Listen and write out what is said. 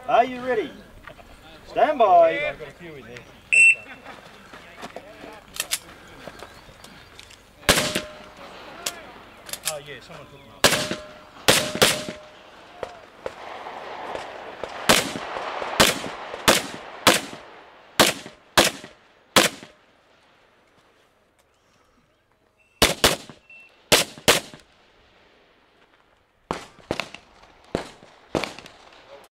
Are you ready? Stand by. I've got a few in there. Oh yeah, someone took them up.